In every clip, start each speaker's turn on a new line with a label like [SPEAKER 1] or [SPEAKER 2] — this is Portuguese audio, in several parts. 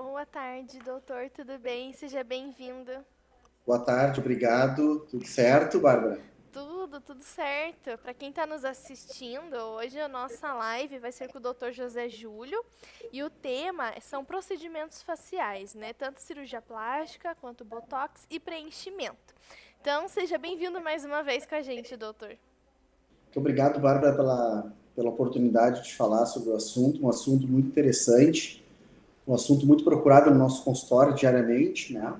[SPEAKER 1] Boa tarde, doutor. Tudo bem? Seja bem-vindo.
[SPEAKER 2] Boa tarde, obrigado. Tudo certo, Bárbara?
[SPEAKER 1] Tudo certo. Para quem está nos assistindo, hoje a nossa live vai ser com o doutor José Júlio e o tema são procedimentos faciais, né? Tanto cirurgia plástica quanto botox e preenchimento. Então, seja bem-vindo mais uma vez com a gente, doutor.
[SPEAKER 2] Muito obrigado, Bárbara, pela oportunidade de falar sobre o assunto, um assunto muito interessante, um assunto muito procurado no nosso consultório diariamente, né?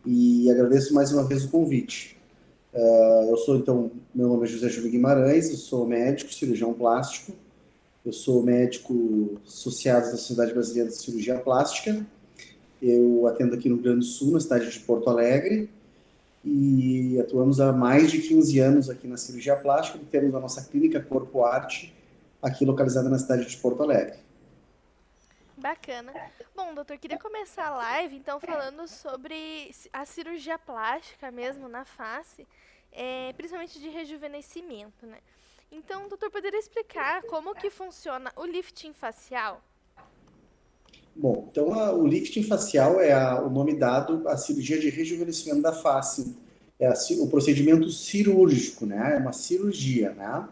[SPEAKER 2] E agradeço mais uma vez o convite. Meu nome é José Júlio Guimarães, eu sou médico, cirurgião plástico, eu sou médico associado da Sociedade Brasileira de Cirurgia Plástica, eu atendo aqui no Rio Grande do Sul, na cidade de Porto Alegre, e atuamos há mais de 15 anos aqui na cirurgia plástica, e temos a nossa clínica Corpo Arte, aqui localizada na cidade de Porto Alegre.
[SPEAKER 1] Bacana. Bom, doutor, queria começar a live então falando sobre a cirurgia plástica mesmo na face, principalmente de rejuvenescimento, né? Então, doutor, poderia explicar como que funciona o lifting facial?
[SPEAKER 2] Bom, então o lifting facial é o nome dado à cirurgia de rejuvenescimento da face. O procedimento cirúrgico, né? É uma cirurgia, né?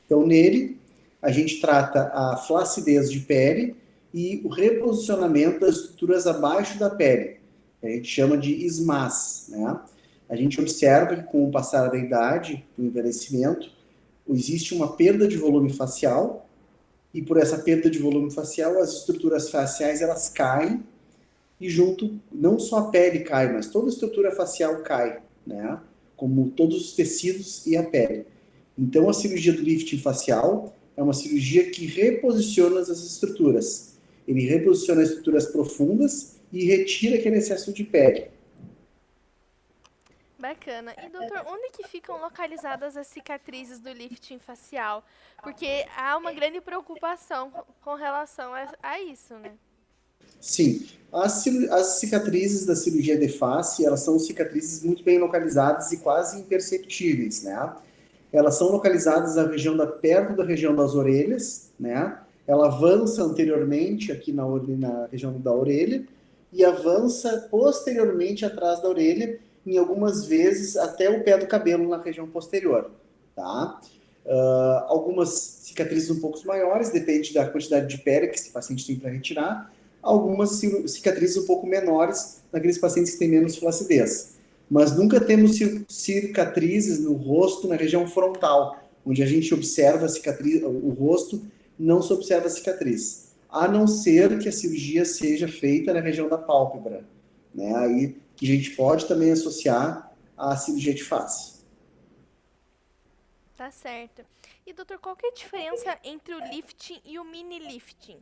[SPEAKER 2] Então, nele, a gente trata a flacidez de pele e o reposicionamento das estruturas abaixo da pele. A gente chama de SMAS, né? A gente observa que com o passar da idade, do envelhecimento, existe uma perda de volume facial e por essa perda de volume facial, as estruturas faciais elas caem e junto, não só a pele cai, mas toda a estrutura facial cai, né? Como todos os tecidos e a pele. Então, a cirurgia do lifting facial é uma cirurgia que reposiciona as estruturas. Ele reposiciona as estruturas profundas e retira aquele excesso de pele.
[SPEAKER 1] Bacana. E, doutor, onde que ficam localizadas as cicatrizes do lifting facial? Porque há uma grande preocupação com relação a isso, né?
[SPEAKER 2] Sim, as cicatrizes da cirurgia de face, elas são cicatrizes muito bem localizadas e quase imperceptíveis, né? Elas são localizadas perto da região das orelhas, né? Ela avança anteriormente aqui na região da orelha e avança posteriormente atrás da orelha, em algumas vezes até o pé do cabelo na região posterior, tá? Algumas cicatrizes um pouco maiores, depende da quantidade de pele que esse paciente tem para retirar. Algumas cicatrizes um pouco menores naqueles pacientes que têm menos flacidez. Mas nunca temos cicatrizes no rosto na região frontal, onde a gente observa a cicatriz, o rosto, não se observa a cicatriz. A não ser que a cirurgia seja feita na região da pálpebra, né? Aí que a gente pode também associar à cirurgia de face.
[SPEAKER 1] Tá certo. E, doutor, qual que é a diferença entre o lifting e o mini lifting?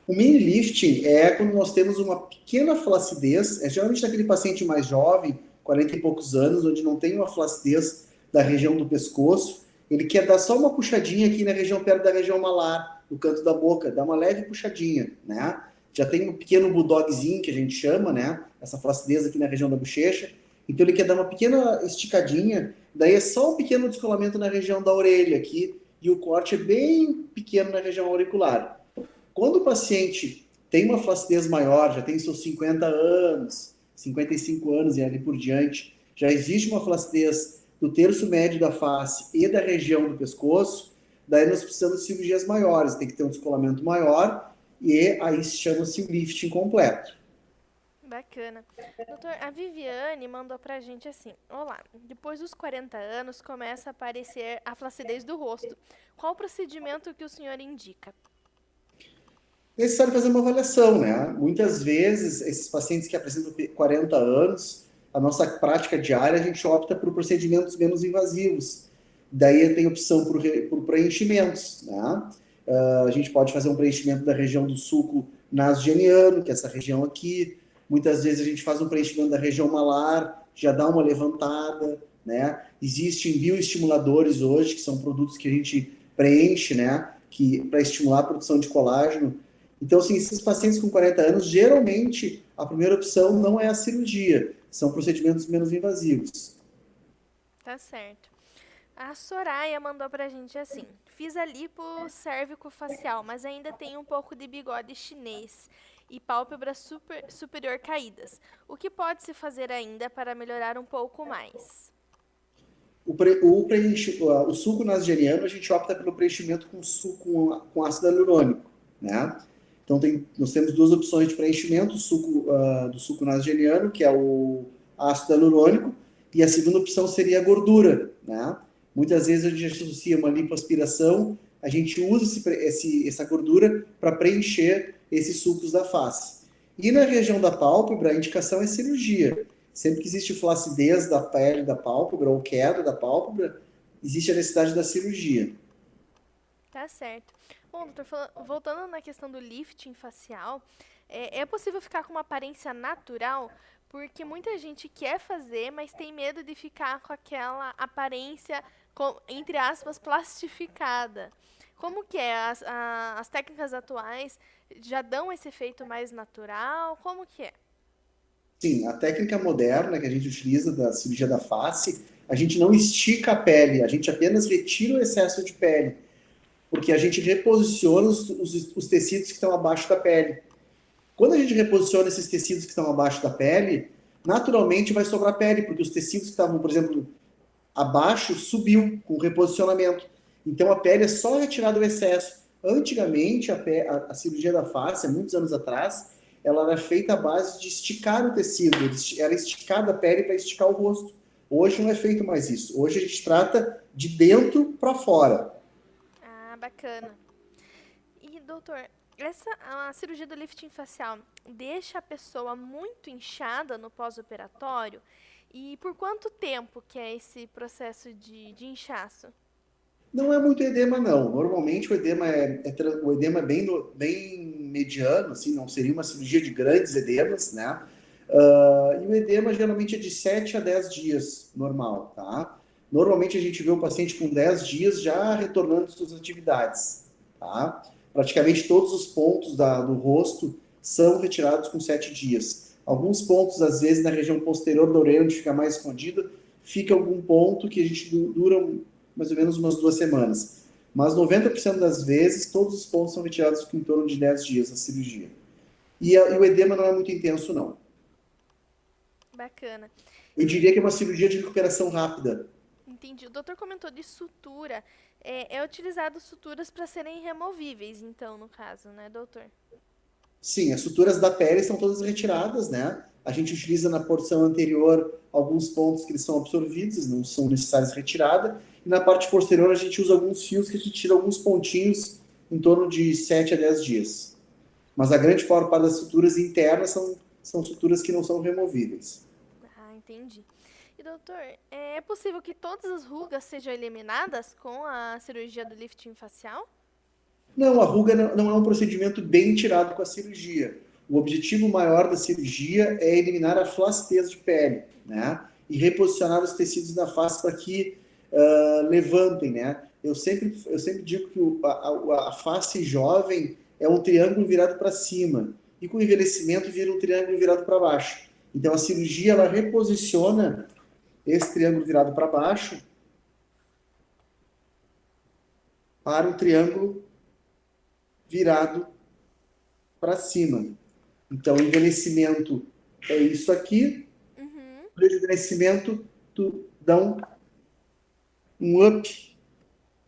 [SPEAKER 2] O mini lifting é quando nós temos uma pequena flacidez, geralmente naquele paciente mais jovem, 40 e poucos anos, onde não tem uma flacidez da região do pescoço, ele quer dar só uma puxadinha aqui na região, perto da região malar, no canto da boca, dá uma leve puxadinha, né? Já tem um pequeno bulldogzinho que a gente chama, né? Essa flacidez aqui na região da bochecha. Então ele quer dar uma pequena esticadinha, daí é só um pequeno descolamento na região da orelha aqui, e o corte é bem pequeno na região auricular. Quando o paciente tem uma flacidez maior, já tem seus 50 anos, 55 anos e ali por diante, já existe uma flacidez do terço médio da face e da região do pescoço, daí nós precisamos de cirurgias maiores, tem que ter um descolamento maior e aí chama-se o lifting completo.
[SPEAKER 1] Bacana. Doutor, a Viviane mandou pra gente assim: Olá, depois dos 40 anos começa a aparecer a flacidez do rosto. Qual o procedimento que o senhor indica?
[SPEAKER 2] É necessário fazer uma avaliação, né? Muitas vezes, esses pacientes que apresentam 40 anos, a nossa prática diária, a gente opta por procedimentos menos invasivos. Daí tem opção por preenchimentos, né? A gente pode fazer um preenchimento da região do sulco nasogeniano, que é essa região aqui. Muitas vezes a gente faz um preenchimento da região malar, já dá uma levantada, né? Existem bioestimuladores hoje, que são produtos que a gente preenche, né? Que para estimular a produção de colágeno. Então, assim, esses pacientes com 40 anos, geralmente, a primeira opção não é a cirurgia, são procedimentos menos invasivos.
[SPEAKER 1] Tá certo. A Soraya mandou pra gente assim: fiz a lipo cérvico-facial, mas ainda tenho um pouco de bigode chinês e pálpebras superior caídas. O que pode se fazer ainda para melhorar um pouco mais?
[SPEAKER 2] O suco nasogeniano, a gente opta pelo preenchimento com suco com ácido hialurônico, né? Então, nós temos duas opções de preenchimento: o suco, do suco nasogeniano, que é o ácido hialurônico, e a segunda opção seria a gordura, né? Muitas vezes a gente associa uma lipoaspiração, a gente usa essa gordura para preencher esses sucos da face. E na região da pálpebra, a indicação é cirurgia. Sempre que existe flacidez da pele da pálpebra ou queda da pálpebra, existe a necessidade da cirurgia.
[SPEAKER 1] Tá certo. Bom, doutor, voltando na questão do lifting facial, é possível ficar com uma aparência natural? Porque muita gente quer fazer, mas tem medo de ficar com aquela aparência, entre aspas, plastificada. Como que é? As técnicas atuais já dão esse efeito mais natural? Como que é?
[SPEAKER 2] Sim, a técnica moderna que a gente utiliza da cirurgia da face, a gente não estica a pele, a gente apenas retira o excesso de pele, porque a gente reposiciona os tecidos que estão abaixo da pele. Quando a gente reposiciona esses tecidos que estão abaixo da pele, naturalmente vai sobrar pele, porque os tecidos que estavam, por exemplo, abaixo, subiu com o reposicionamento. Então a pele é só retirada o excesso. Antigamente, a cirurgia da face, há muitos anos atrás, ela era feita à base de esticar o tecido. Era esticada a pele para esticar o rosto. Hoje não é feito mais isso. Hoje a gente trata de dentro para fora.
[SPEAKER 1] Ah, bacana. E, doutor, a cirurgia do lifting facial deixa a pessoa muito inchada no pós-operatório? E por quanto tempo que é esse processo de inchaço?
[SPEAKER 2] Não é muito edema, não. Normalmente o edema o edema é bem mediano, assim, não seria uma cirurgia de grandes edemas, né? E o edema geralmente é de 7 a 10 dias, normal, tá? Normalmente a gente vê o paciente com 10 dias já retornando às suas atividades, tá? Praticamente todos os pontos do rosto são retirados com 7 dias. Alguns pontos, às vezes, na região posterior da orelha, onde fica mais escondida, fica algum ponto que a gente dura mais ou menos umas 2 semanas. Mas 90% das vezes, todos os pontos são retirados em torno de 10 dias da cirurgia. E o edema não é muito intenso, não.
[SPEAKER 1] Bacana.
[SPEAKER 2] Eu diria que é uma cirurgia de recuperação rápida.
[SPEAKER 1] Entendi. O doutor comentou de sutura. É utilizado suturas para serem removíveis, então, no caso, né, doutor?
[SPEAKER 2] Sim, as suturas da pele são todas retiradas, né? A gente utiliza na porção anterior alguns pontos que eles são absorvidos, não são necessários retirada. E na parte posterior a gente usa alguns fios que a gente tira alguns pontinhos em torno de 7 a 10 dias. Mas a grande maior parte das suturas internas são suturas que não são removíveis.
[SPEAKER 1] Ah, entendi. E doutor, é possível que todas as rugas sejam eliminadas com a cirurgia do lifting facial?
[SPEAKER 2] Não, a ruga não é um procedimento bem tirado com a cirurgia. O objetivo maior da cirurgia é eliminar a flacidez de pele, né? E reposicionar os tecidos da face para que levantem, né? Eu sempre digo que a face jovem é um triângulo virado para cima e com o envelhecimento vira um triângulo virado para baixo. Então a cirurgia ela reposiciona esse triângulo virado para baixo para um triângulo virado para cima. Então, o envelhecimento é isso aqui.
[SPEAKER 1] Uhum.
[SPEAKER 2] O envelhecimento tu dá um up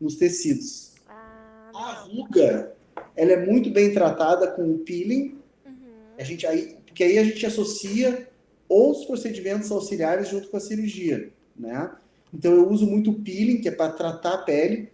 [SPEAKER 2] nos tecidos.
[SPEAKER 1] Ah,
[SPEAKER 2] A
[SPEAKER 1] legal.
[SPEAKER 2] ruga, ela é muito bem tratada com o peeling.
[SPEAKER 1] Uhum.
[SPEAKER 2] Porque aí a gente associa outros procedimentos auxiliares junto com a cirurgia, né? Então, eu uso muito o peeling, que é para tratar a pele,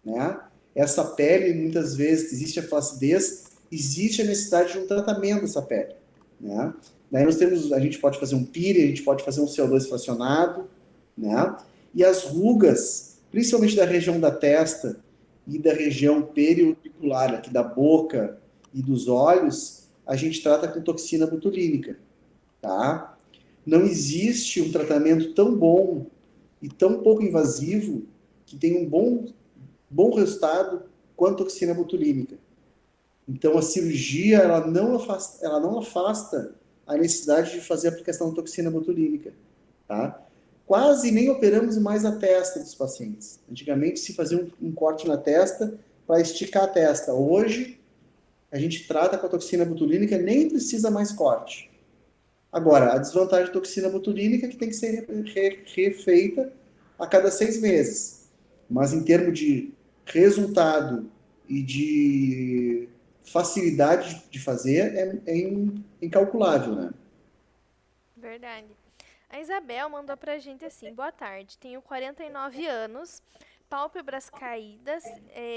[SPEAKER 2] né? Essa pele, muitas vezes, existe a flacidez, existe a necessidade de um tratamento dessa pele, né? Daí a gente pode fazer um peeling, a gente pode fazer um CO2 fracionado, né? E as rugas, principalmente da região da testa e da região periauricular, aqui da boca e dos olhos, a gente trata com toxina botulínica, tá? Não existe um tratamento tão bom e tão pouco invasivo que tenha um bom resultado quanto a toxina botulínica. Então, a cirurgia ela não afasta a necessidade de fazer a aplicação da toxina botulínica. Tá? quase nem operamos mais a testa dos pacientes. Antigamente se fazia um corte na testa para esticar a testa. Hoje, a gente trata com a toxina botulínica, nem precisa mais corte. Agora, a desvantagem da toxina botulínica é que tem que ser refeita a cada 6 meses. Mas em termos de resultado e de facilidade de fazer, é incalculável, né?
[SPEAKER 1] Verdade. A Isabel mandou pra gente assim: boa tarde, tenho 49 anos, pálpebras caídas,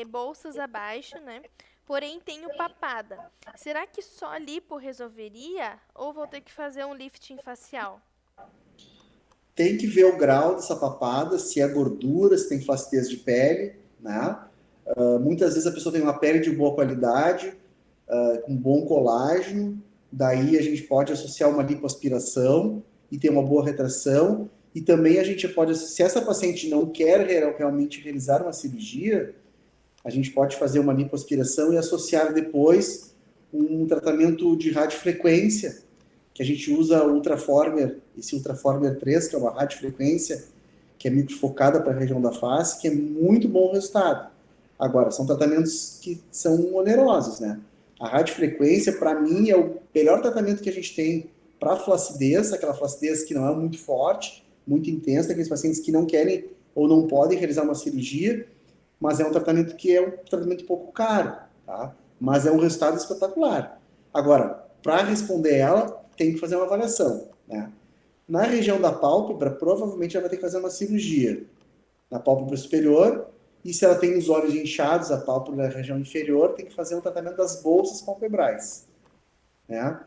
[SPEAKER 1] bolsas abaixo, né? Porém tenho papada. Será que só lipo resolveria ou vou ter que fazer um lifting facial?
[SPEAKER 2] Tem que ver o grau dessa papada, se é gordura, se tem flacidez de pele, né? Muitas vezes a pessoa tem uma pele de boa qualidade, com bom colágeno, daí a gente pode associar uma lipoaspiração e ter uma boa retração, e também a gente pode, se essa paciente não quer realmente realizar uma cirurgia, a gente pode fazer uma lipoaspiração e associar depois um tratamento de radiofrequência, que a gente usa o Ultraformer, esse Ultraformer 3, que é uma radiofrequência que é microfocada para a região da face, que é muito bom resultado. Agora, são tratamentos que são onerosos, né? A radiofrequência, para mim, é o melhor tratamento que a gente tem para flacidez, aquela flacidez que não é muito forte, muito intensa, aqueles pacientes que não querem ou não podem realizar uma cirurgia, mas é um tratamento que é um tratamento um pouco caro, tá? Mas é um resultado espetacular. Agora, para responder ela, tem que fazer uma avaliação, né? Na região da pálpebra, provavelmente ela vai ter que fazer uma cirurgia na pálpebra superior, e se ela tem os olhos inchados, a pálpebra na região inferior, tem que fazer um tratamento das bolsas palpebrais, né?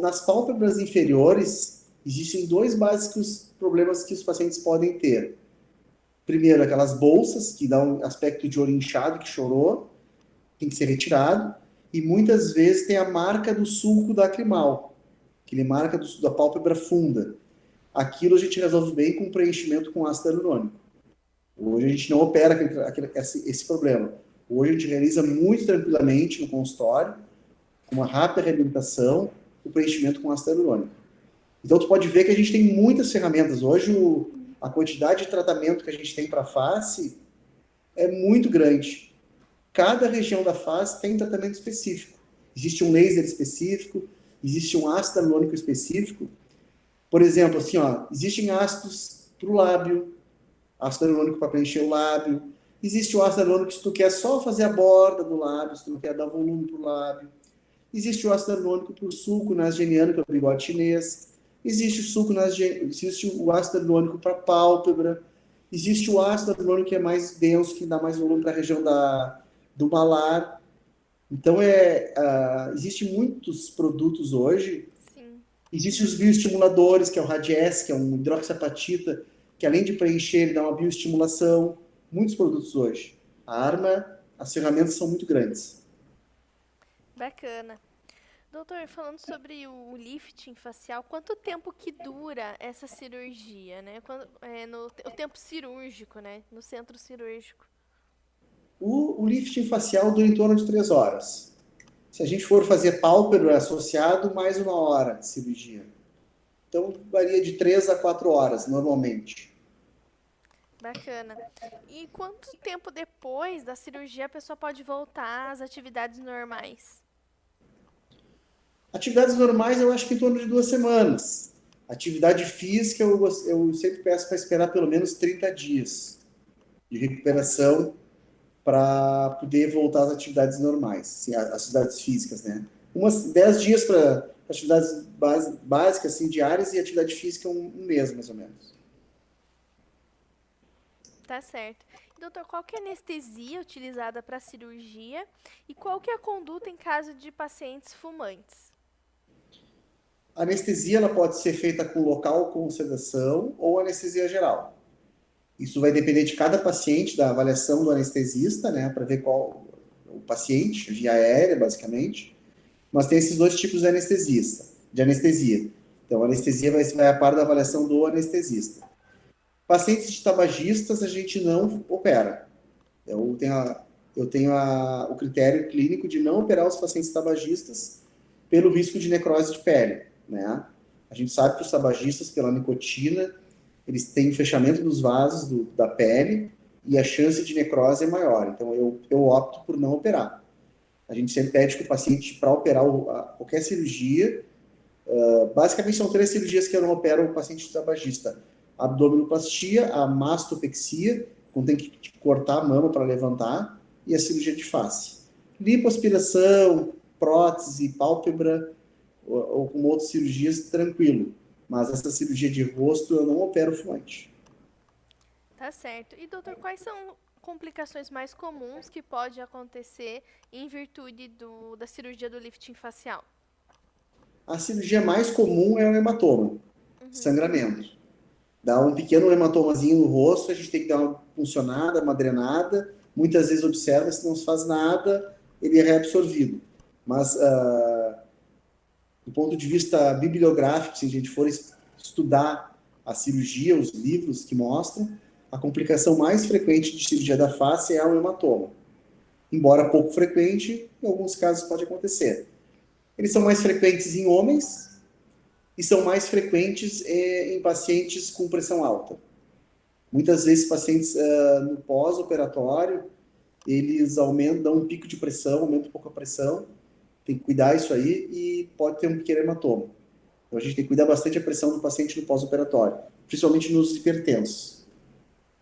[SPEAKER 2] Nas pálpebras inferiores, existem dois básicos problemas que os pacientes podem ter. Primeiro, aquelas bolsas que dão um aspecto de olho inchado, que chorou, tem que ser retirado, e muitas vezes tem a marca do sulco lacrimal, aquele marca da pálpebra funda. Aquilo a gente resolve bem com preenchimento com ácido hialurônico. Hoje a gente não opera esse problema. Hoje a gente realiza muito tranquilamente no consultório, com uma rápida reabilitação, o preenchimento com ácido hialurônico. Então tu pode ver que a gente tem muitas ferramentas. Hoje a quantidade de tratamento que a gente tem para a face é muito grande. Cada região da face tem um tratamento específico. Existe um laser específico, existe um ácido hialurônico específico. Por exemplo, assim, ó, existem ácidos para o lábio, ácido hialurônico para preencher o lábio. Existe o ácido hialurônico se tu quer só fazer a borda do lábio, se tu não quer dar volume para o lábio. Existe o ácido hialurônico para o sulco nasogeniano, que é o bigode chinês. Existe o ácido hialurônico para a pálpebra. Existe o ácido hialurônico que é mais denso, que dá mais volume para a região do malar. Então, existem muitos produtos hoje.
[SPEAKER 1] Sim.
[SPEAKER 2] Existem os bioestimuladores, que é o Radies, que é um hidroxiapatita, que além de preencher, ele dá uma bioestimulação. Muitos produtos hoje. As ferramentas são muito grandes.
[SPEAKER 1] Bacana. Doutor, falando sobre o lifting facial, quanto tempo que dura essa cirurgia, né? O tempo cirúrgico, né? No centro cirúrgico.
[SPEAKER 2] O lifting facial dura em torno de 3 horas. Se a gente for fazer pálpebra associado, mais 1 hora de cirurgia. Então, varia de 3 a 4 horas, normalmente.
[SPEAKER 1] Bacana. E quanto tempo depois da cirurgia a pessoa pode voltar às atividades normais?
[SPEAKER 2] Atividades normais, eu acho que em torno de 2 semanas. Atividade física, eu sempre peço para esperar pelo menos 30 dias de recuperação para poder voltar às atividades normais, assim, às atividades físicas, né? 10 dias para atividades básicas, assim, diárias, e atividade física um mês, mais ou menos.
[SPEAKER 1] Tá certo. Doutor, qual que é a anestesia utilizada para a cirurgia e qual que é a conduta em caso de pacientes fumantes?
[SPEAKER 2] A anestesia ela pode ser feita com local com sedação ou anestesia geral. Isso vai depender de cada paciente, da avaliação do anestesista, né, para ver qual o paciente, via aérea, basicamente. Mas tem esses dois tipos de anestesia. Então, a anestesia vai a par da avaliação do anestesista. Pacientes de tabagistas, a gente não opera. Eu tenho o critério clínico de não operar os pacientes tabagistas pelo risco de necrose de pele, né? A gente sabe que os tabagistas, pela nicotina eles têm fechamento dos vasos da pele e a chance de necrose é maior. Então, eu opto por não operar. A gente sempre pede que o paciente, para operar qualquer cirurgia, basicamente são 3 cirurgias que eu não opero o paciente tabagista. A abdominoplastia, a mastopexia, quando tem que cortar a mama para levantar, e a cirurgia de face. Lipoaspiração, prótese, pálpebra, ou com outras cirurgias, tranquilo. Mas essa cirurgia de rosto eu não opero fumante.
[SPEAKER 1] Tá certo. E doutor, quais são complicações mais comuns que pode acontecer em virtude da cirurgia do lifting facial?
[SPEAKER 2] A cirurgia mais comum é o hematoma, sangramento. Dá um pequeno hematomazinho no rosto, a gente tem que dar uma puncionada, uma drenada, muitas vezes observa, se não se faz nada, ele é reabsorvido. Mas, do ponto de vista bibliográfico, se a gente for estudar a cirurgia, os livros que mostram, a complicação mais frequente de cirurgia da face é o hematoma. Embora pouco frequente, em alguns casos pode acontecer. Eles são mais frequentes em homens e são mais frequentes em pacientes com pressão alta. Muitas vezes, pacientes no pós-operatório, eles dão um pico de pressão, aumentam um pouco a pressão, tem que cuidar isso aí e pode ter um pequeno hematoma. Então, a gente tem que cuidar bastante a pressão do paciente no pós-operatório, principalmente nos hipertensos.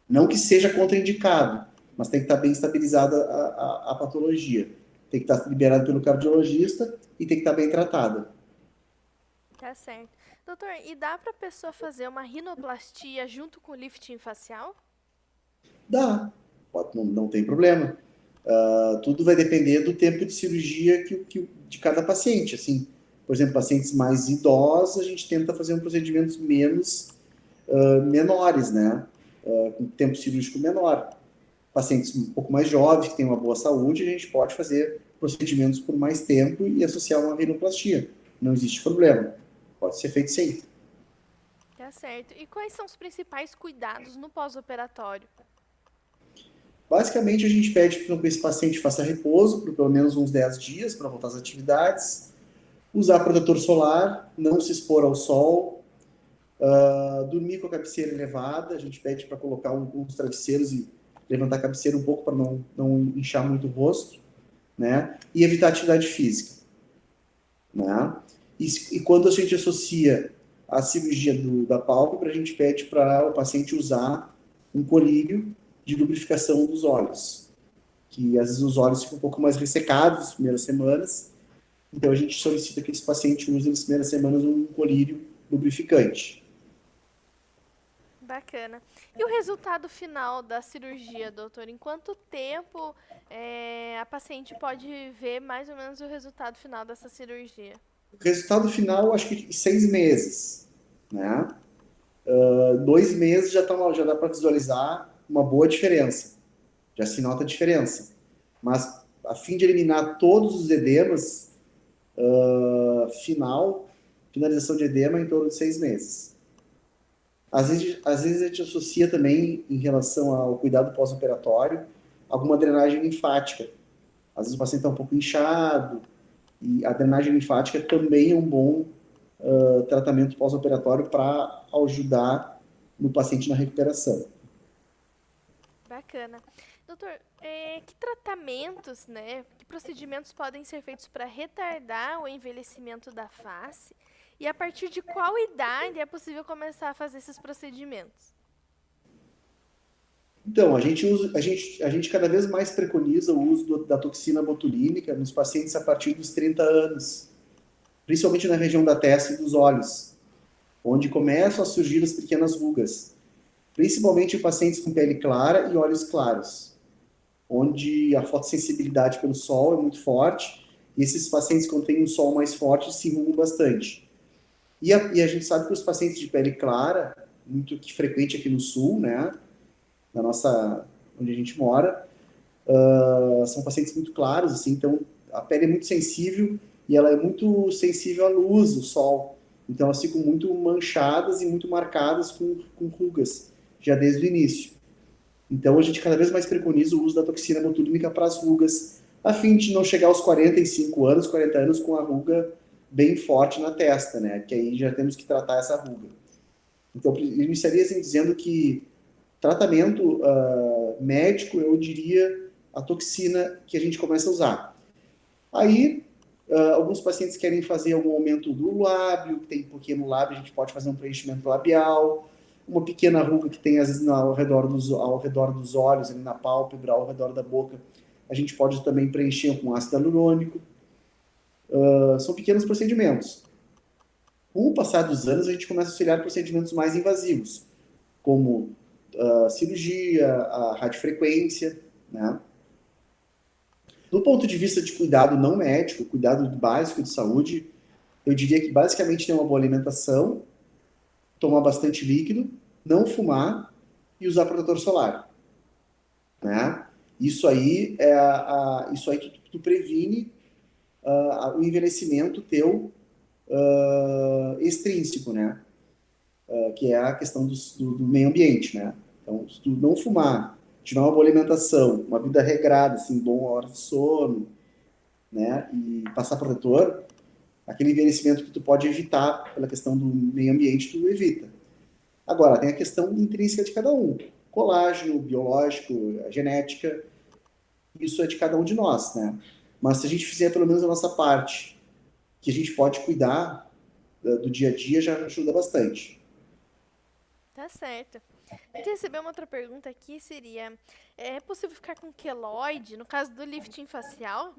[SPEAKER 2] Não que seja contraindicado, mas tem que estar bem estabilizada a patologia. Tem que estar liberada pelo cardiologista e tem que estar bem tratada.
[SPEAKER 1] Tá certo. Doutor, e dá para a pessoa fazer uma rinoplastia junto com o lifting facial?
[SPEAKER 2] Dá, não tem problema. Tudo vai depender do tempo de cirurgia de cada paciente. Assim, por exemplo, pacientes mais idosos, a gente tenta fazer um procedimentos menores, né? Com tempo cirúrgico menor. Pacientes um pouco mais jovens, que têm uma boa saúde, a gente pode fazer procedimentos por mais tempo e associar uma rinoplastia. Não existe problema. Pode ser feito sim.
[SPEAKER 1] Tá certo. E quais são os principais cuidados no pós-operatório?
[SPEAKER 2] Basicamente, a gente pede que esse paciente faça repouso por pelo menos uns 10 dias para voltar às atividades, usar protetor solar, não se expor ao sol, dormir com a cabeceira elevada, a gente pede para colocar alguns travesseiros e levantar a cabeceira um pouco para não inchar muito o rosto, né? E evitar atividade física, né? E quando a gente associa a cirurgia da pálpebra, a gente pede para o paciente usar um colírio de lubrificação dos olhos, que às vezes os olhos ficam um pouco mais ressecados nas primeiras semanas, então a gente solicita que esse paciente use nas primeiras semanas um colírio lubrificante.
[SPEAKER 1] Bacana. E o resultado final da cirurgia, doutor? Em quanto tempo a paciente pode ver mais ou menos o resultado final dessa cirurgia?
[SPEAKER 2] O resultado final, acho que em 6 meses, né? 2 meses já dá para visualizar uma boa diferença, já se nota a diferença. Mas, a fim de eliminar todos os edemas, finalização de edema em torno de 6 meses. Às vezes a gente associa também, em relação ao cuidado pós-operatório, alguma drenagem linfática. Às vezes o paciente está um pouco inchado, e a drenagem linfática também é um bom tratamento pós-operatório para ajudar no paciente na recuperação.
[SPEAKER 1] Bacana. Doutor, que tratamentos, né, que procedimentos podem ser feitos para retardar o envelhecimento da face? E a partir de qual idade é possível começar a fazer esses procedimentos?
[SPEAKER 2] Então, a gente cada vez mais preconiza o uso da toxina botulínica nos pacientes a partir dos 30 anos, principalmente na região da testa e dos olhos, onde começam a surgir as pequenas rugas, principalmente em pacientes com pele clara e olhos claros, onde a fotossensibilidade pelo sol é muito forte, e esses pacientes, quando têm um sol mais forte, se enrugam bastante. E a gente sabe que os pacientes de pele clara, muito frequente aqui no sul, né, onde a gente mora, são pacientes muito claros, assim, então a pele é muito sensível e ela é muito sensível à luz, do sol. Então elas ficam muito manchadas e muito marcadas com rugas, já desde o início. Então a gente cada vez mais preconiza o uso da toxina botulínica para as rugas, a fim de não chegar aos 45 anos, 40 anos com a ruga bem forte na testa, né? Que aí já temos que tratar essa ruga. Então, eu iniciaria assim, dizendo que tratamento médico, eu diria a toxina que a gente começa a usar. Aí, alguns pacientes querem fazer algum aumento do lábio, tem porque no lábio a gente pode fazer um preenchimento labial, uma pequena ruga que tem às vezes ao redor dos olhos, ali na pálpebra, ao redor da boca, a gente pode também preencher com ácido hialurônico. São pequenos procedimentos. Com o passar dos anos, a gente começa a auxiliar procedimentos mais invasivos, como cirurgia, a radiofrequência, né? Do ponto de vista de cuidado não médico, cuidado básico de saúde, eu diria que basicamente ter uma boa alimentação, tomar bastante líquido, não fumar e usar protetor solar, né? Isso aí isso aí tu previne o envelhecimento teu extrínseco, né? Que é a questão do meio ambiente, né? Então, se tu não fumar, tiver uma boa alimentação, uma vida regrada, assim, boa hora de sono, né? E passar protetor, aquele envelhecimento que tu pode evitar pela questão do meio ambiente, tu evita. Agora, tem a questão intrínseca de cada um. Colágeno, biológico, a genética, isso é de cada um de nós, né? Mas se a gente fizer pelo menos a nossa parte, que a gente pode cuidar do dia a dia, já ajuda bastante.
[SPEAKER 1] Tá certo. A gente recebeu uma outra pergunta aqui, seria, é possível ficar com queloide no caso do lifting facial?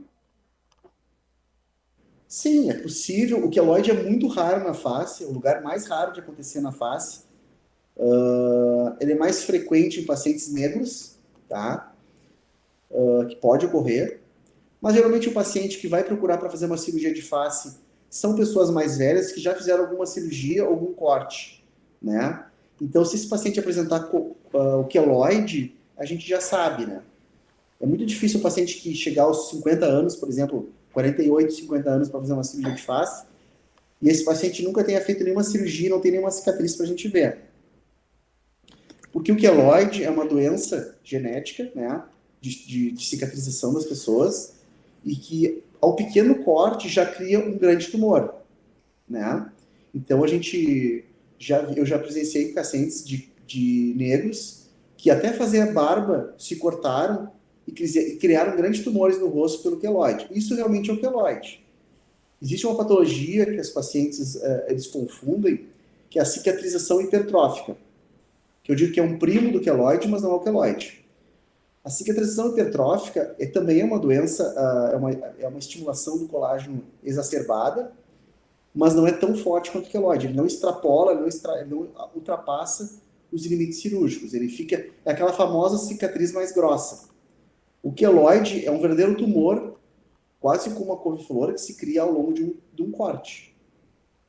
[SPEAKER 2] Sim, é possível. O queloide é muito raro na face, é o lugar mais raro de acontecer na face. Ele é mais frequente em pacientes negros, tá? Que pode ocorrer. Mas geralmente o paciente que vai procurar para fazer uma cirurgia de face são pessoas mais velhas que já fizeram alguma cirurgia, algum corte, né? Então, se esse paciente apresentar o queloide, a gente já sabe, né? É muito difícil o paciente que chegar aos 50 anos, por exemplo, 48, 50 anos para fazer uma cirurgia de face, e esse paciente nunca tenha feito nenhuma cirurgia, não tem nenhuma cicatriz para a gente ver. Porque o queloide é uma doença genética, né, de cicatrização das pessoas, e que ao pequeno corte já cria um grande tumor, né? Então eu já presenciei pacientes de negros que até fazer a barba se cortaram e criaram grandes tumores no rosto pelo queloide. Isso realmente é o queloide. Existe uma patologia que os pacientes eles confundem, que é a cicatrização hipertrófica, que eu digo que é um primo do queloide, mas não é o queloide. A cicatrização hipertrófica também é uma doença, é uma estimulação do colágeno exacerbada, mas não é tão forte quanto o queloide. Ele não extrapola, ele não ultrapassa os limites cirúrgicos. Ele fica, é aquela famosa cicatriz mais grossa. O queloide é um verdadeiro tumor, quase como uma couve-flor, que se cria ao longo de um corte.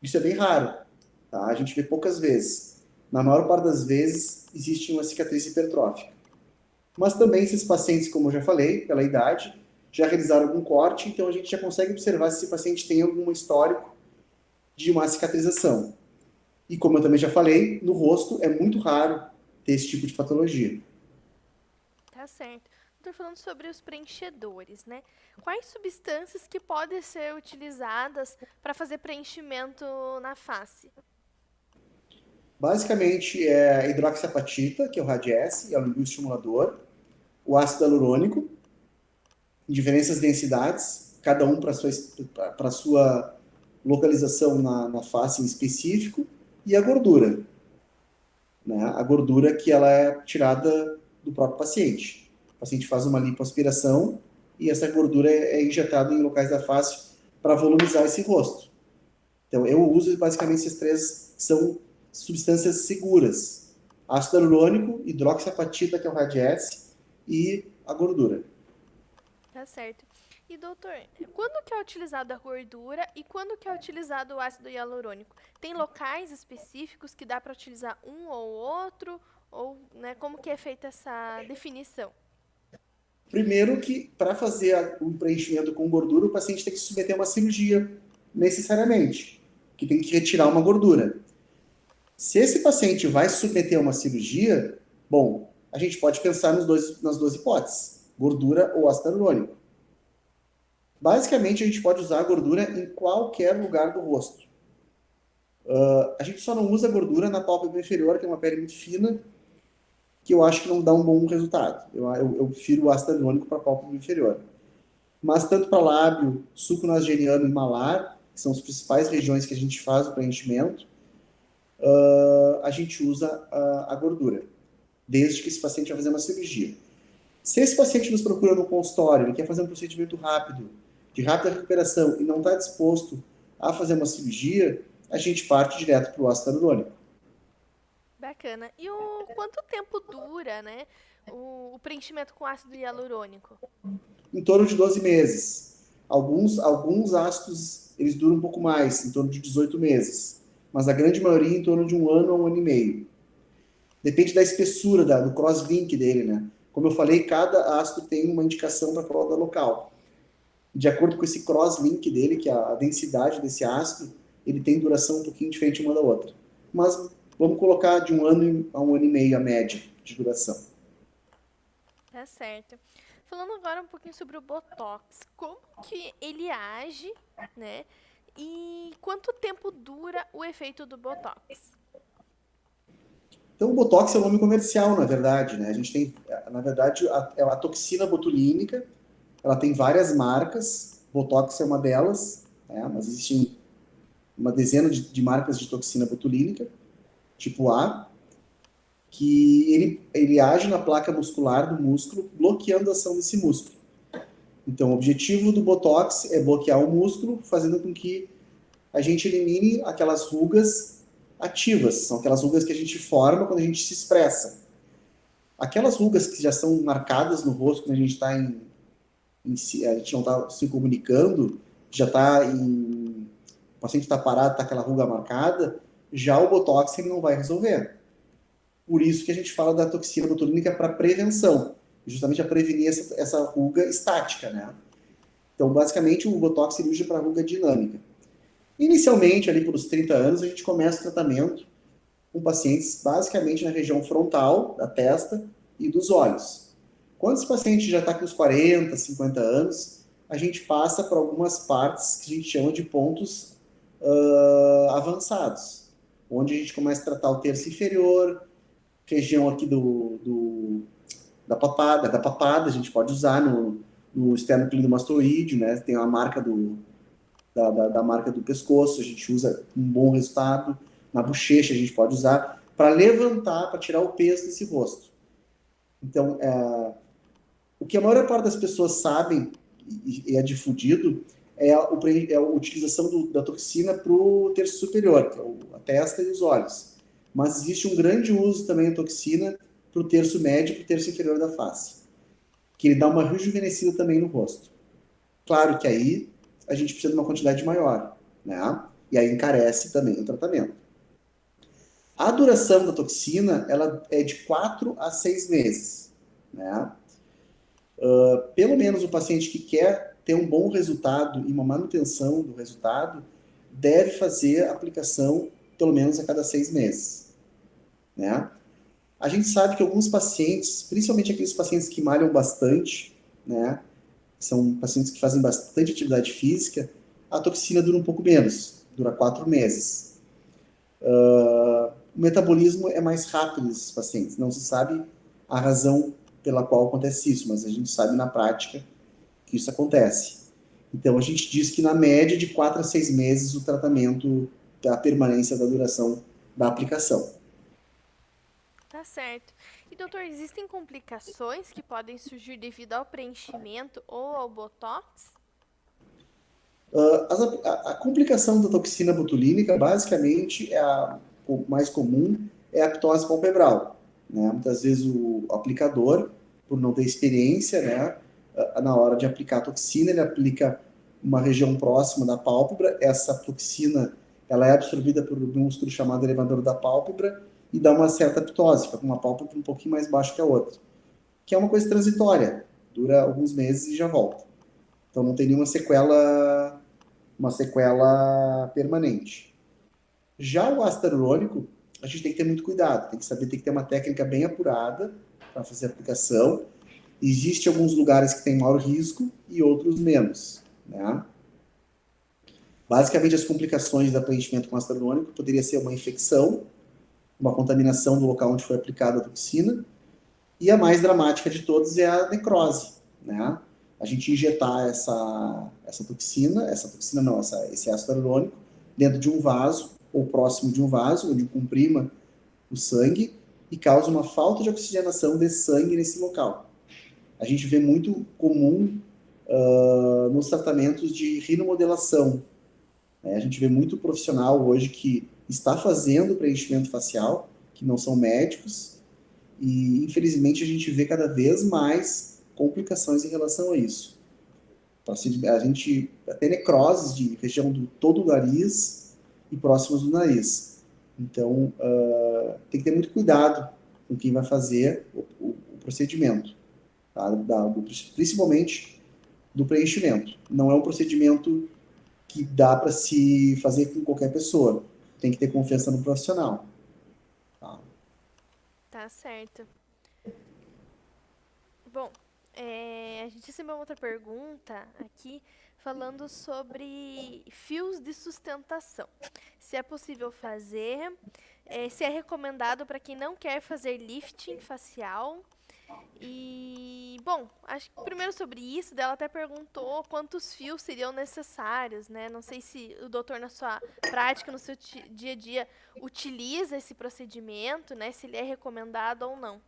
[SPEAKER 2] Isso é bem raro, tá? A gente vê poucas vezes. Na maior parte das vezes, existe uma cicatriz hipertrófica. Mas também esses pacientes, como eu já falei, pela idade, já realizaram algum corte, então a gente já consegue observar se esse paciente tem algum histórico de uma cicatrização. E como eu também já falei, no rosto é muito raro ter esse tipo de patologia.
[SPEAKER 1] Tá certo. Estou falando sobre os preenchedores, né? Quais substâncias que podem ser utilizadas para fazer preenchimento na face?
[SPEAKER 2] Basicamente é a hidroxiapatita, que é o Radiesse, é o bioestimulador, o ácido hialurônico, em diferentes densidades, cada um para sua localização na face em específico, e a gordura, né? A gordura que ela é tirada do próprio paciente. O paciente faz uma lipoaspiração e essa gordura é injetada em locais da face para volumizar esse rosto. Então, eu uso basicamente esses três, são substâncias seguras. Ácido hialurônico, hidroxiapatita, que é o Radiesse, e a gordura.
[SPEAKER 1] Tá certo. E doutor, quando que é utilizado a gordura e quando que é utilizado o ácido hialurônico? Tem locais específicos que dá para utilizar um ou outro? Ou, né, como que é feita essa definição?
[SPEAKER 2] Primeiro que, para fazer um preenchimento com gordura, o paciente tem que se submeter a uma cirurgia, necessariamente, que tem que retirar uma gordura. Se esse paciente vai se submeter a uma cirurgia, bom, a gente pode pensar nas duas hipóteses, gordura ou ácido hialurônico. Basicamente, a gente pode usar a gordura em qualquer lugar do rosto. A gente só não usa gordura na pálpebra inferior, que é uma pele muito fina, que eu acho que não dá um bom resultado. Eu prefiro o ácido hialurônico para a pálpebra inferior. Mas tanto para lábio, suco nasogeniano e malar, que são as principais regiões que a gente faz o preenchimento, a gente usa a gordura, desde que esse paciente vai fazer uma cirurgia. Se esse paciente nos procura no consultório, ele quer fazer um procedimento rápido, de rápida recuperação, e não está disposto a fazer uma cirurgia, a gente parte direto para o ácido hialurônico.
[SPEAKER 1] Bacana. E o quanto tempo dura, né, o preenchimento com ácido hialurônico?
[SPEAKER 2] Em torno de 12 meses. Alguns ácidos, eles duram um pouco mais, em torno de 18 meses. Mas a grande maioria em torno de 1 ano a 1 ano e meio. Depende da espessura, do crosslink dele, né? Como eu falei, cada ácido tem uma indicação para cada local. De acordo com esse crosslink dele, que é a densidade desse ácido, ele tem duração um pouquinho diferente uma da outra. Mas vamos colocar de 1 ano a 1 ano e meio a média de duração.
[SPEAKER 1] Tá certo. Falando agora um pouquinho sobre o Botox, como que ele age, né? E quanto tempo dura o efeito do Botox?
[SPEAKER 2] Então, o Botox é o nome comercial, na verdade, né? A gente tem, na verdade, a toxina botulínica, ela tem várias marcas, Botox é uma delas, né? Mas existem uma dezena de marcas de toxina botulínica, tipo A, que ele age na placa muscular do músculo, bloqueando a ação desse músculo. Então, o objetivo do Botox é bloquear o músculo, fazendo com que a gente elimine aquelas rugas ativas. São aquelas rugas que a gente forma quando a gente se expressa. Aquelas rugas que já são marcadas no rosto quando a gente está a gente não está se comunicando, já está em... O paciente está parado, está aquela ruga marcada, já o Botox ele não vai resolver. Por isso que a gente fala da toxina botulínica para prevenção, justamente a prevenir essa ruga estática, né? Então, basicamente, o Botox ele usa para ruga dinâmica. Inicialmente, ali por uns 30 anos, a gente começa o tratamento com pacientes basicamente na região frontal, da testa e dos olhos. Quando esse paciente já está com uns 40, 50 anos, a gente passa para algumas partes que a gente chama de pontos avançados, onde a gente começa a tratar o terço inferior, região aqui da papada, a gente pode usar no esternocleidomastoide, né? Tem a marca da marca do pescoço, a gente usa um bom resultado. Na bochecha a gente pode usar para levantar, para tirar o peso desse rosto. Então, o que a maior parte das pessoas sabem e é difundido é a utilização da toxina para o terço superior, que é a testa e os olhos. Mas existe um grande uso também da toxina para o terço médio e para o terço inferior da face, que ele dá uma rejuvenescida também no rosto. Claro que aí a gente precisa de uma quantidade maior, né? E aí encarece também o tratamento. A duração da toxina, ela é de 4 a 6 meses, né? Pelo menos o paciente que quer ter um bom resultado e uma manutenção do resultado, deve fazer a aplicação pelo menos a cada 6 meses, né? A gente sabe que alguns pacientes, principalmente aqueles pacientes que malham bastante, né? São pacientes que fazem bastante atividade física, a toxina dura um pouco menos, dura 4 meses. O metabolismo é mais rápido desses pacientes, não se sabe a razão pela qual acontece isso, mas a gente sabe na prática que isso acontece. Então, a gente diz que na média de 4 a 6 meses o tratamento da permanência da duração da aplicação.
[SPEAKER 1] Tá certo. E doutor, existem complicações que podem surgir devido ao preenchimento ou ao Botox?
[SPEAKER 2] A complicação da toxina botulínica, basicamente, o mais comum é a ptose palpebral, né? Muitas vezes o aplicador, por não ter experiência, né, na hora de aplicar a toxina, ele aplica uma região próxima da pálpebra, essa toxina ela é absorvida por um músculo chamado elevador da pálpebra e dá uma certa ptose, fica com uma pálpebra um pouquinho mais baixa que a outra, que é uma coisa transitória, dura alguns meses e já volta. Então não tem nenhuma uma sequela permanente. Já o ácido hialurônico, a gente tem que ter muito cuidado, tem que ter uma técnica bem apurada para fazer a aplicação. Existem alguns lugares que têm maior risco e outros menos, né? Basicamente, as complicações do preenchimento com ácido hialurônico poderia ser uma infecção, uma contaminação do local onde foi aplicada a toxina, e a mais dramática de todas é a necrose, né? A gente injetar esse ácido hialurônico dentro de um vaso ou próximo de um vaso, onde comprima o sangue e causa uma falta de oxigenação de sangue nesse local. A gente vê muito comum nos tratamentos de rinomodelação, né? A gente vê muito profissional hoje que está fazendo preenchimento facial, que não são médicos, e infelizmente a gente vê cada vez mais complicações em relação a isso. A gente até necroses de região do todo o nariz e próximos do nariz. Então, tem que ter muito cuidado com quem vai fazer o procedimento, tá? Principalmente do preenchimento. Não é um procedimento que dá para se fazer com qualquer pessoa. Tem que ter confiança no profissional. Tá?
[SPEAKER 1] Tá certo. Bom, a gente recebeu outra pergunta aqui falando sobre fios de sustentação. Se é possível fazer, se é recomendado para quem não quer fazer lifting facial. E, bom, acho que primeiro sobre isso, dela até perguntou quantos fios seriam necessários, né? Não sei se o doutor, na sua prática, no seu dia a dia, utiliza esse procedimento, né? Se ele é recomendado ou não.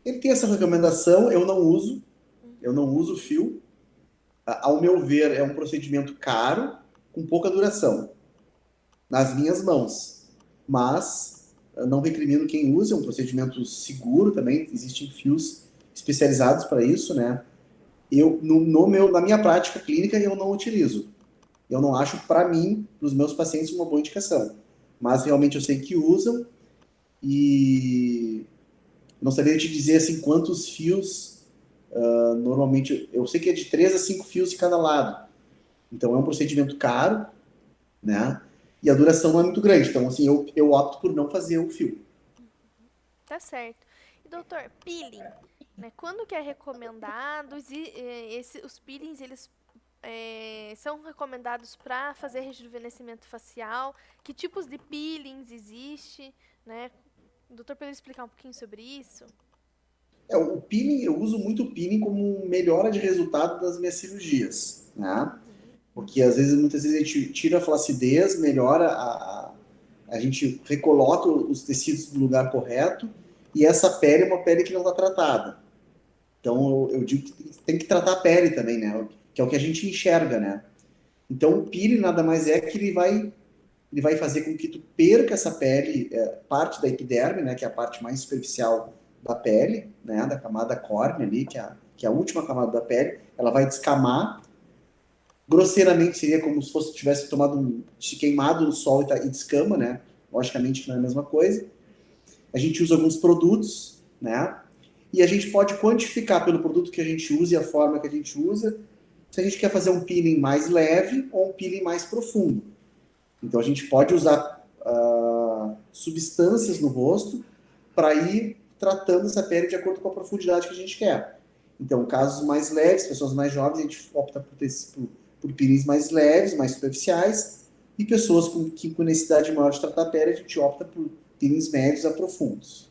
[SPEAKER 2] Ele tem essa recomendação, eu não uso fio. Ao meu ver, é um procedimento caro, com pouca duração, nas minhas mãos. Mas não recrimino quem usa, é um procedimento seguro também, existem fios especializados para isso, né? Na minha prática clínica, eu não utilizo. Eu não acho, para mim, para os meus pacientes, uma boa indicação. Mas realmente eu sei que usam e não saberia te dizer assim quantos fios. Normalmente, eu sei que é de 3 a 5 fios de cada lado. Então, é um procedimento caro, né? E a duração não é muito grande. Então, assim, eu opto por não fazer o fio.
[SPEAKER 1] Tá certo. E, doutor, peeling, né? Quando que é recomendado? Os peelings, eles são recomendados para fazer rejuvenescimento facial? Que tipos de peelings existe, né? O doutor poderia explicar um pouquinho sobre isso?
[SPEAKER 2] O peeling, eu uso muito o peeling como melhora de resultado das minhas cirurgias, né?
[SPEAKER 1] Uhum.
[SPEAKER 2] Porque muitas vezes a gente tira a flacidez, melhora a gente recoloca os tecidos no lugar correto e essa pele é uma pele que não está tratada. Então eu digo que tem que tratar a pele também, né? Que é o que a gente enxerga, né? Então o peeling nada mais é que ele vai fazer com que tu perca essa pele, parte da epiderme, né? Que é a parte mais superficial da pele, né? Da camada córnea ali, que é a última camada da pele. Ela vai descamar. Grosseiramente seria como se fosse tivesse se queimado no sol e descama, né? Logicamente que não é a mesma coisa. A gente usa alguns produtos, né? E a gente pode quantificar pelo produto que a gente usa e a forma que a gente usa, se a gente quer fazer um peeling mais leve ou um peeling mais profundo. Então a gente pode usar substâncias no rosto para ir tratando essa pele de acordo com a profundidade que a gente quer. Então, casos mais leves, pessoas mais jovens, a gente opta por peelings mais leves, mais superficiais, e pessoas com necessidade maior de tratar a pele, a gente opta por peelings médios a profundos.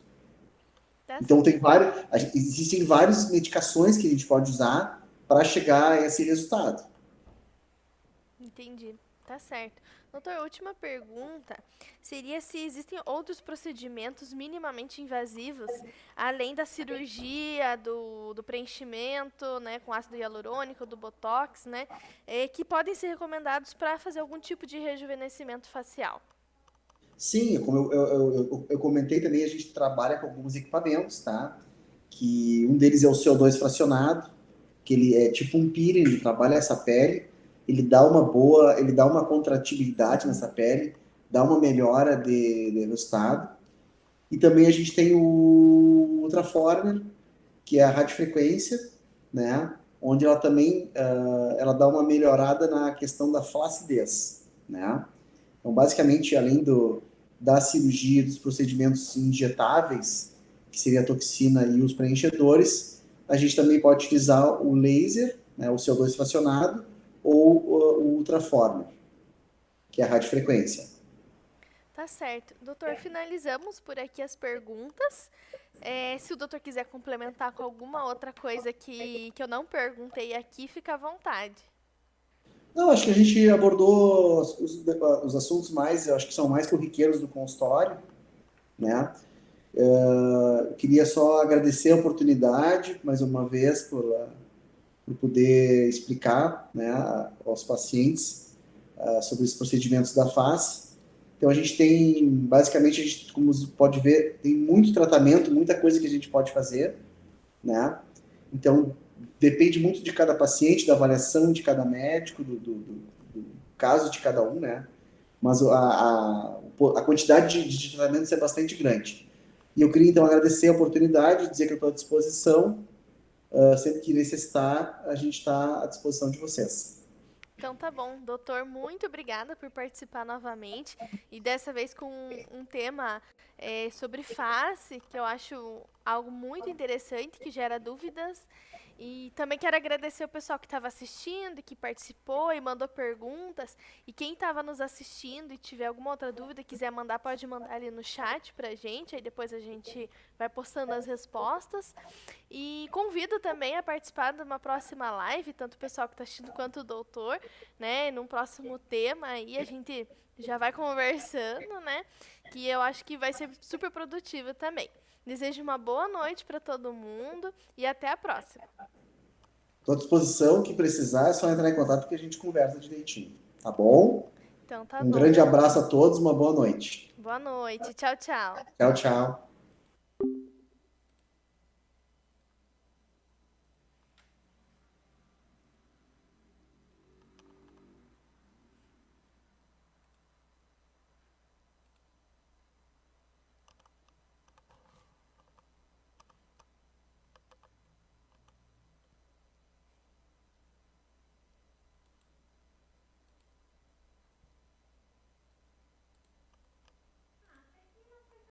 [SPEAKER 1] Tá
[SPEAKER 2] Então,
[SPEAKER 1] certo.
[SPEAKER 2] existem várias medicações que a gente pode usar para chegar a esse resultado.
[SPEAKER 1] Entendi. Tá certo. Doutor, a última pergunta seria se existem outros procedimentos minimamente invasivos, além da cirurgia, do preenchimento, né, com ácido hialurônico, do botox, né, que podem ser recomendados para fazer algum tipo de rejuvenescimento facial.
[SPEAKER 2] Sim, como eu comentei também, a gente trabalha com alguns equipamentos, tá? Que um deles é o CO2 fracionado, que ele é tipo um peeling, ele trabalha essa pele, ele dá uma contratibilidade nessa pele, dá uma melhora de resultado. E também a gente tem o Ultraformer, que é a radiofrequência, né? Onde ela também ela dá uma melhorada na questão da flacidez, né? Então, basicamente, além da cirurgia, dos procedimentos injetáveis, que seria a toxina e os preenchedores, a gente também pode utilizar o laser, né, o CO2 fracionado, ou o ultraforme, que é a radiofrequência.
[SPEAKER 1] Tá certo. Doutor, finalizamos por aqui as perguntas. Se o doutor quiser complementar com alguma outra coisa que eu não perguntei aqui, fica à vontade.
[SPEAKER 2] Não, acho que a gente abordou os assuntos mais, eu acho que são mais corriqueiros do consultório, né? Eu queria só agradecer a oportunidade, mais uma vez, por poder explicar, né, aos pacientes sobre os procedimentos da face. Então, a gente tem, basicamente, a gente, como você pode ver, tem muito tratamento, muita coisa que a gente pode fazer, né? Então, depende muito de cada paciente, da avaliação de cada médico, do caso de cada um, né? Mas a quantidade de tratamentos é bastante grande. E eu queria, então, agradecer a oportunidade, dizer que eu estou à disposição. Sempre que necessitar, a gente está à disposição de vocês.
[SPEAKER 1] Então tá bom, doutor, muito obrigada por participar novamente e dessa vez com um tema sobre face, que eu acho algo muito interessante, que gera dúvidas. E também quero agradecer o pessoal que estava assistindo, e que participou e mandou perguntas. E quem estava nos assistindo e tiver alguma outra dúvida, quiser mandar, pode mandar ali no chat pra gente, aí depois a gente vai postando as respostas. E convido também a participar de uma próxima live, tanto o pessoal que está assistindo quanto o doutor, né? Num próximo tema aí a gente já vai conversando, né? Que eu acho que vai ser super produtivo também. Desejo uma boa noite para todo mundo e até a próxima.
[SPEAKER 2] Estou à disposição, que precisar, é só entrar em contato que a gente conversa direitinho. Tá bom?
[SPEAKER 1] Então tá
[SPEAKER 2] Um
[SPEAKER 1] bom.
[SPEAKER 2] grande abraço a todos, uma boa noite.
[SPEAKER 1] Boa noite. Tchau, tchau.
[SPEAKER 2] Tchau, tchau.